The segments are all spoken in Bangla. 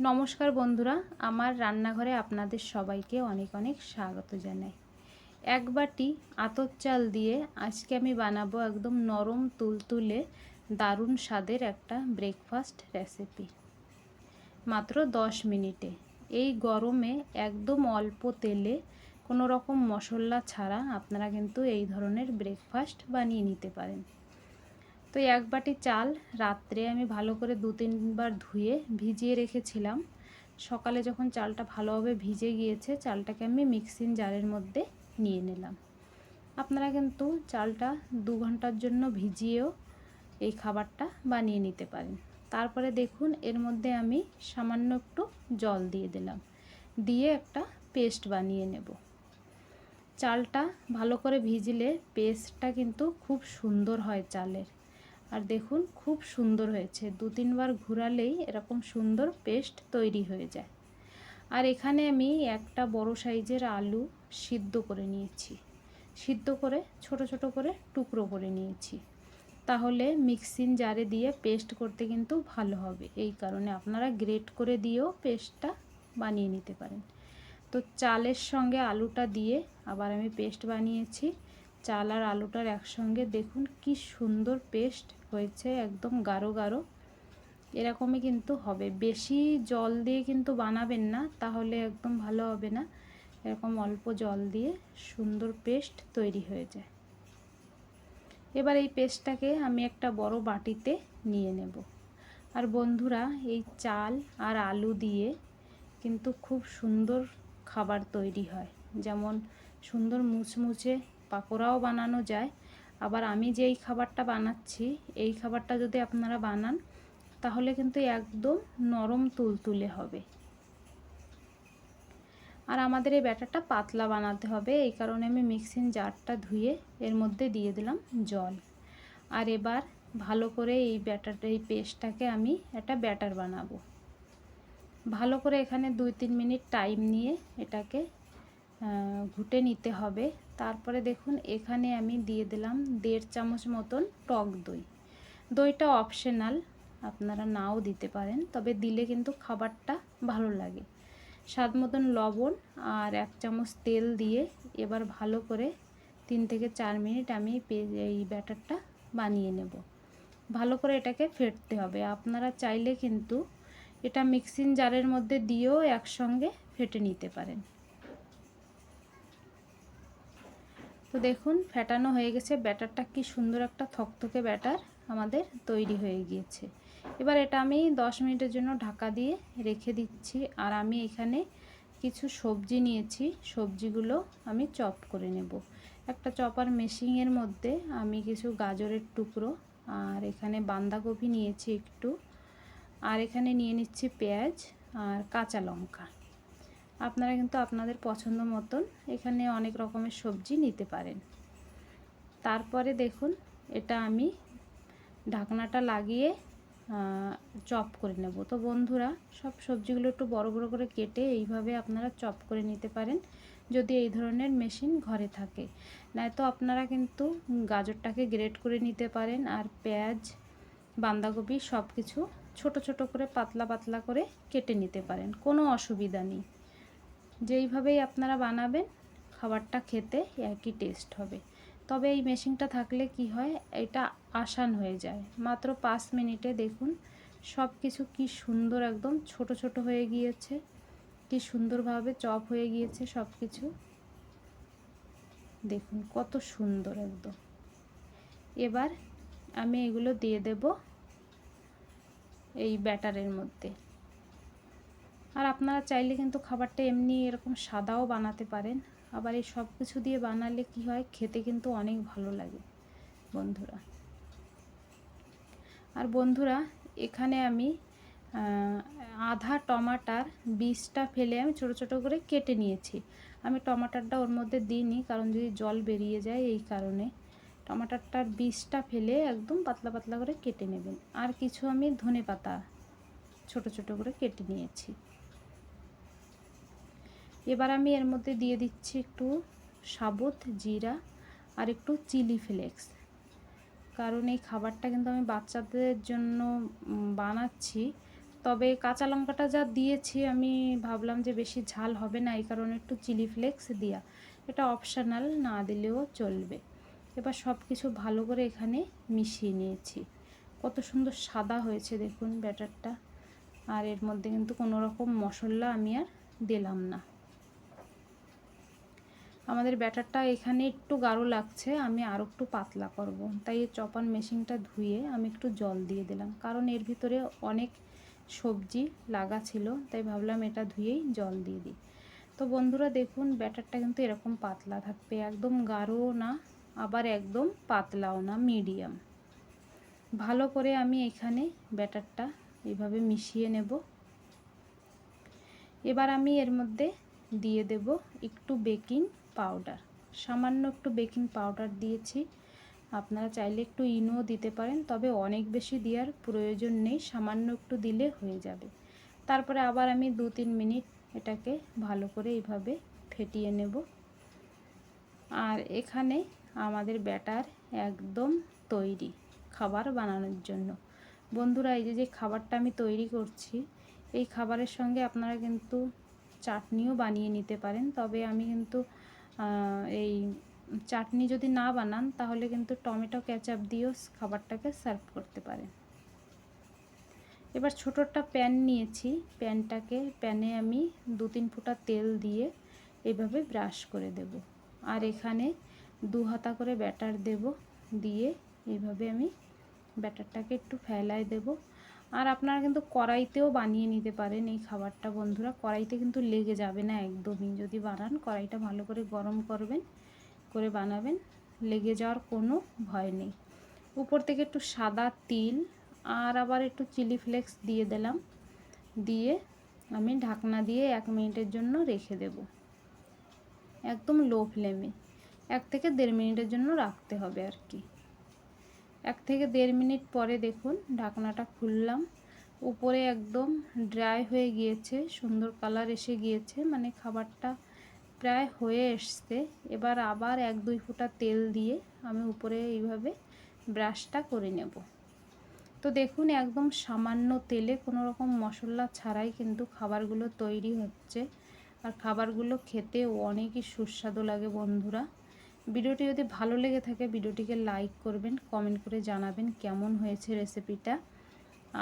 নমস্কার বন্ধুরা, আমার রান্নাঘরে আপনাদের সবাইকে অনেক অনেক স্বাগত জানাই। এক বাটি আতপ চাল দিয়ে আজকে আমি বানাবো একদম নরম তুলতুলে দারুণ স্বাদের একটা ব্রেকফাস্ট রেসিপি, মাত্র 10 মিনিটে। এই গরমে একদম অল্প তেলে, কোনো রকম মশলা ছাড়া আপনারা কিন্তু এই ধরনের ব্রেকফাস্ট বানিয়ে নিতে পারেন। তো এক বাটি চাল রাত্রে আমি ভালো করে 2-3 বার ধুয়ে ভিজিয়ে রেখেছিলাম। সকালে যখন চালটা ভালোভাবে ভিজে গিয়েছে, চালটাকে আমি মিক্সিং জারের মধ্যে নিয়ে নিলাম। আপনারা কিন্তু চালটা 2 ঘন্টার জন্য ভিজিয়েও এই খাবারটা বানিয়ে নিতে পারেন। তারপরে দেখুন, এর মধ্যে আমি সামান্য একটু জল দিয়ে দিলাম, দিয়ে একটা পেস্ট বানিয়ে নেব। চালটা ভালো করে ভিজলে পেস্টটা কিন্তু খুব সুন্দর হয় চালের। আর দেখুন, খুব সুন্দর হয়েছে। 2-3 বার ঘোরালেই এরকম সুন্দর পেস্ট তৈরি হয়ে যায়। আর এখানে আমি একটা বড় সাইজের আলু সিদ্ধ করে নিয়েছি, সিদ্ধ করে ছোট ছোট করে টুকরো করে নিয়েছি। তাহলে মিক্সিং জারে দিয়ে পেস্ট করতে কিন্তু ভালো হবে, এই কারণে আপনারা গ্রেট করে দিয়েও পেস্টটা বানিয়ে নিতে পারেন। তো চালের সঙ্গে আলুটা দিয়ে আবার আমি পেস্ট বানিয়েছি। চাল আর আলুটার একসঙ্গে দেখুন কি সুন্দর পেস্ট হয়েছে, একদম গাঢ় গাঢ়। এরকমই কিন্তু হবে। বেশি জল দিয়ে কিন্তু বানাবেন না, তাহলে একদম ভালো হবে না। এরকম অল্প জল দিয়ে সুন্দর পেস্ট তৈরি হয়ে যায়। এবার এই পেস্টটাকে আমি একটা বড় বাটিতে নিয়ে নেব। আর বন্ধুরা, এই চাল আর আলু দিয়ে কিন্তু খুব সুন্দর খাবার তৈরি হয়। যেমন সুন্দর মুচমুচে পাকোড়াও বানানো যায়। আবার আমি যেই খাবারটা বানাচ্ছি, এই খাবারটা যদি আপনারা বানান, তাহলে কিন্তু একদম নরম তুলতুলে হবে। আর আমাদের এই ব্যাটারটা পাতলা বানাতে হবে, এই কারণে আমি মিক্সিং জারটা ধুয়ে এর মধ্যে দিয়ে দিলাম জল। আর এবার ভালো করে এই এই পেস্টটাকে আমি একটা ব্যাটার বানাবো। ভালো করে এখানে 2-3 মিনিট টাইম নিয়ে এটাকে ঘুটে নিতে হবে। তারপরে দেখুন, এখানে আমি দিয়ে দিলাম 1.5 চামচ মতন টক দই। দইটা অপশনাল, আপনারা নাও দিতে পারেন, তবে দিলে কিন্তু খাবারটা ভালো লাগে। স্বাদ মতন লবণ আর 1 চামচ তেল দিয়ে এবার ভালো করে 3 থেকে 4 মিনিট আমি এই ব্যাটারটা বানিয়ে নেব। ভালো করে এটাকে ফেটতে হবে। আপনারা চাইলে কিন্তু এটা মিক্সিং জারের মধ্যে দিয়েও একসঙ্গে ফেটে নিতে পারেন। তো দেখুন, ফেটানো হয়ে গেছে। ব্যাটারটা কি সুন্দর একটা থকথকে ব্যাটার আমাদের তৈরি হয়ে গিয়েছে। এবার এটা আমি 10 মিনিটের জন্য ঢাকা দিয়ে রেখে দিচ্ছি। আর আমি এখানে কিছু সবজি নিয়েছি, সবজিগুলো আমি চপ করে নেব। একটা চপার মেশিনের মধ্যে আমি কিছু গাজরের টুকরো, আর এখানে বাঁধাকপি নিয়েছি একটু, আর এখানে নিয়ে নিচ্ছি পেঁয়াজ আর কাঁচা লঙ্কা। আপনারা কিন্তু আপনাদের পছন্দ মতন এখানে অনেক রকমের সবজি নিতে পারেন। তারপরে দেখুন, এটা আমি ঢাকনাটা লাগিয়ে চপ করে নেব। তো বন্ধুরা, সব সবজিগুলো একটু বড় বড় করে কেটে এইভাবে আপনারা চপ করে নিতে পারেন, যদি এই ধরনের মেশিন ঘরে থাকে। নয়তো আপনারা কিন্তু গাজরটাকে গ্রেট করে নিতে পারেন, আর পেঁয়াজ, বাঁধাকপি সব কিছু ছোট ছোট করে পাতলা পাতলা করে কেটে নিতে পারেন, কোনো অসুবিধা নেই। যেইভাবেই আপনারা বানাবেন, খাবারটা খেতে একই টেস্ট হবে। তবে এই মেশিনটা থাকলে কি হয়, এটা আসান হয়ে যায়। মাত্র 5 মিনিটে দেখুন সব কিছু কি সুন্দর একদম ছোট ছোট হয়ে গিয়েছে, কি সুন্দরভাবে চপ হয়ে গিয়েছে সব কিছু। দেখুন কত সুন্দর একদম। এবার আমি এগুলো দিয়ে দেব এই ব্যাটারের মধ্যে। আর আপনারা চাইলে কিন্তু খাবারটা এমনি এরকম সাদাও বানাতে পারেন। আবার এই সব কিছু দিয়ে বানালে কি হয়, খেতে কিন্তু অনেক ভালো লাগে বন্ধুরা। আর বন্ধুরা, এখানে আমি আধা টমাটার বীজটা ফেলে আমি ছোট ছোট করে কেটে নিয়েছি। আমি টমাটারটা ওর মধ্যে দিইনি, কারণ যদি জল বেরিয়ে যায়, এই কারণে টমাটারটার বীজটা ফেলে একদম পাতলা পাতলা করে কেটে নেবেন। আর কিছু আমি ধনেপাতা ছোট ছোট করে কেটে নিয়েছি। এবার আমি এর মধ্যে দিয়ে দিচ্ছি একটু সাবুত জিরা আর একটু চিলি ফ্লেক্স, কারণ এই খাবারটা কিন্তু আমি বাচ্চাদের জন্য বানাচ্ছি। তবে কাঁচা লঙ্কাটা যা দিয়েছি আমি ভাবলাম যে বেশি ঝাল হবে না, এই কারণে একটু চিলি ফ্লেক্স দেওয়া, এটা অপশনাল, না দিলেও চলবে। এবার সব কিছু ভালো করে এখানে মিশিয়ে নিয়েছি। কত সুন্দর সাদা হয়েছে দেখুন ব্যাটারটা। আর এর মধ্যে কিন্তু কোনো রকম মশলা আমি আর দিলাম না। আমাদের ব্যাটারটা এখানে একটু গাঢ় লাগছে, আমি আরও একটু পাতলা করব, তাই এই চপার মেশিনটা ধুয়ে আমি একটু জল দিয়ে দিলাম, কারণ এর ভিতরে অনেক সবজি লাগা ছিল, তাই ভাবলাম এটা ধুয়েই জল দিয়ে দিই। তো বন্ধুরা দেখুন ব্যাটারটা কিন্তু এরকম পাতলা থাকবে, একদম গাঢ়ও না আবার একদম পাতলাও না, মিডিয়াম। ভালো করে আমি এখানে ব্যাটারটা এইভাবে মিশিয়ে নেব। এবার আমি এর মধ্যে দিয়ে দেব একটু বেকিং পাউডার, সামান্য একটু বেকিং পাউডার দিয়েছি। আপনারা চাইলে একটু ইনো দিতে পারেন, তবে অনেক বেশি দেওয়ার প্রয়োজন নেই, সামান্য একটু দিলে হয়ে যাবে। তারপরে আবার আমি 2-3 মিনিট এটাকে ভালো করে এইভাবে ফেটিয়ে নেব। আর এখানে আমাদের ব্যাটার একদম তৈরি খাবার বানানোর জন্য। বন্ধুরা এই যে খাবারটা আমি তৈরি করছি, এই খাবারের সঙ্গে আপনারা কিন্তু চাটনিও বানিয়ে নিতে পারেন, তবে আমি কিন্তু এই চাটনি যদি না বানান তাহলে কিন্তু টমেটো কেচাপ দিয়েও খাবারটাকে সার্ভ করতে পারেন। এবার ছোট একটা প্যান নিয়েছি, প্যানে আমি 2-3 ফোঁটা তেল দিয়ে এভাবে ব্রাশ করে দেব। আর এখানে 2 হাতা করে ব্যাটার দেব, দিয়ে এইভাবে আমি ব্যাটারটাকে একটু ফেলায় দেব। আর আপনারা কিন্তু কড়াইতেও বানিয়ে নিতে পারেন এই খাবারটা বন্ধুরা, কড়াইতে কিন্তু লেগে যাবে না একদমই। যদি বানান কড়াইটা ভালো করে গরম করবেন, করে বানাবেন, লেগে যাওয়ার কোনো ভয় নেই। উপর থেকে একটু সাদা তিল আর আবার একটু চিলি ফ্লেক্স দিয়ে দিলাম, দিয়ে আমি ঢাকনা দিয়ে 1 মিনিটের জন্য রেখে দেব, একদম লো ফ্লেমে। 1 থেকে 1.5 মিনিটের জন্য রাখতে হবে আর কি। 1 থেকে 1.5 মিনিট পরে দেখুন ঢাকনাটা খুললাম, উপরে একদম ড্রাই হয়ে গিয়েছে, সুন্দর কালার এসে গিয়েছে, মানে খাবারটা প্রায় হয়ে এসছে। এবার আবার 1-2 ফোঁটা তেল দিয়ে আমি উপরে এইভাবে ব্রাশটা করে নেব। তো দেখুন একদম সামান্য তেলে কোনো রকম মশলা ছাড়াই কিন্তু খাবারগুলো তৈরি হচ্ছে, আর খাবারগুলো খেতে অনেকই সুস্বাদু লাগে বন্ধুরা। ভিডিওটি যদি ভালো লেগে থাকে ভিডিওটিকে লাইক করবেন, কমেন্ট করে জানাবেন কেমন হয়েছে রেসিপিটা,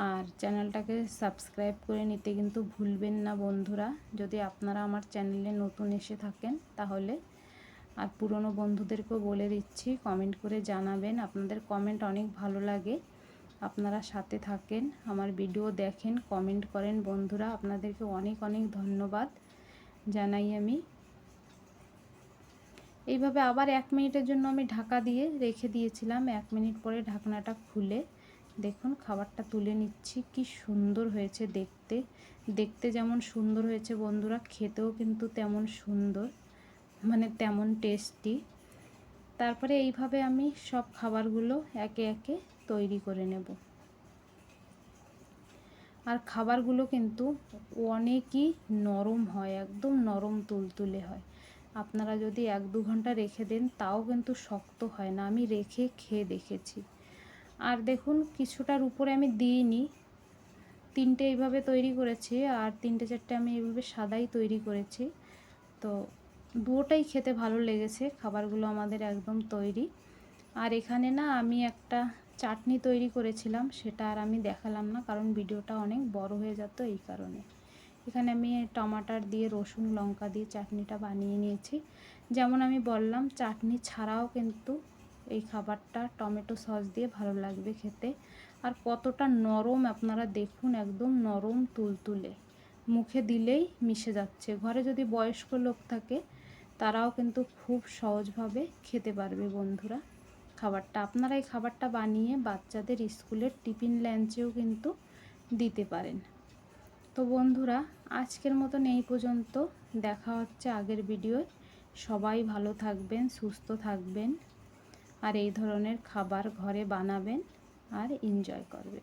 আর চ্যানেলটাকে সাবস্ক্রাইব করে নিতে কিন্তু ভুলবেন না বন্ধুরা, যদি আপনারা আমার চ্যানেলে নতুন এসে থাকেন তাহলে। আর পুরনো বন্ধুদেরকেও বলে দিচ্ছি কমেন্ট করে জানাবেন, আপনাদের কমেন্ট অনেক ভালো লাগে, আপনারা সাথে থাকেন, আমার ভিডিও দেখেন, কমেন্ট করেন বন্ধুরা, আপনাদেরকে অনেক অনেক ধন্যবাদ জানাই আমি। এইভাবে আবার 1 মিনিটের জন্য আমি ঢাকা দিয়ে রেখে দিয়েছিলাম। 1 মিনিট পরে ঢাকনাটা খুলে দেখুন খাবারটা তুলে নিচ্ছি। কি সুন্দর হয়েছে দেখতে, দেখতে যেমন সুন্দর হয়েছে বন্ধুরা, খেতেও কিন্তু তেমন সুন্দর, মানে তেমন টেস্টি। তারপরে এইভাবে আমি সব খাবারগুলো একে একে তৈরি করে নেব। আর খাবারগুলো কিন্তু অনেকই নরম হয়, একদম নরম তুলতুলে হয়। আপনারা যদি 1-2 ঘন্টা রেখে দেন তাও কিন্তু শক্ত হয় না, আমি রেখে খেয়ে দেখেছি। আর দেখুন কিছুটার উপরে আমি দিইনি, 3টে এইভাবে তৈরি করেছি, আর 3টে-4টে আমি এইভাবে সাদাই তৈরি করেছি। তো দুটোটাই খেতে ভালো লেগেছে, খাবারগুলো আমাদের একদম তৈরি। আর এখানে না আমি একটা চাটনি তৈরি করেছিলাম, সেটা আর আমি দেখালাম না, কারণ ভিডিওটা অনেক বড় হয়ে যেত এই কারণে। এখানে আমি টমাটার দিয়ে রসুন লঙ্কা দিয়ে চাটনিটা বানিয়ে নিয়েছি। যেমন আমি বললাম চাটনি ছাড়াও কিন্তু এই খাবারটা টমেটো সস দিয়ে ভালো লাগবে খেতে। আর কতটা নরম আপনারা দেখুন, একদম নরম তুলতুলে, মুখে দিলেই মিশে যাচ্ছে। ঘরে যদি বয়স্ক লোক থাকে তারাও কিন্তু খুব সহজভাবে খেতে পারবে বন্ধুরা খাবারটা। আপনারা এই খাবারটা বানিয়ে বাচ্চাদের স্কুলের টিফিন লাঞ্চেও কিন্তু দিতে পারেন। তো বন্ধুরা আজকের মতন এই পর্যন্ত, দেখা হচ্ছে আগের ভিডিওয়। সবাই ভালো থাকবেন, সুস্থ থাকবেন, আর এই ধরনের খাবার ঘরে বানাবেন আর এনজয় করবেন।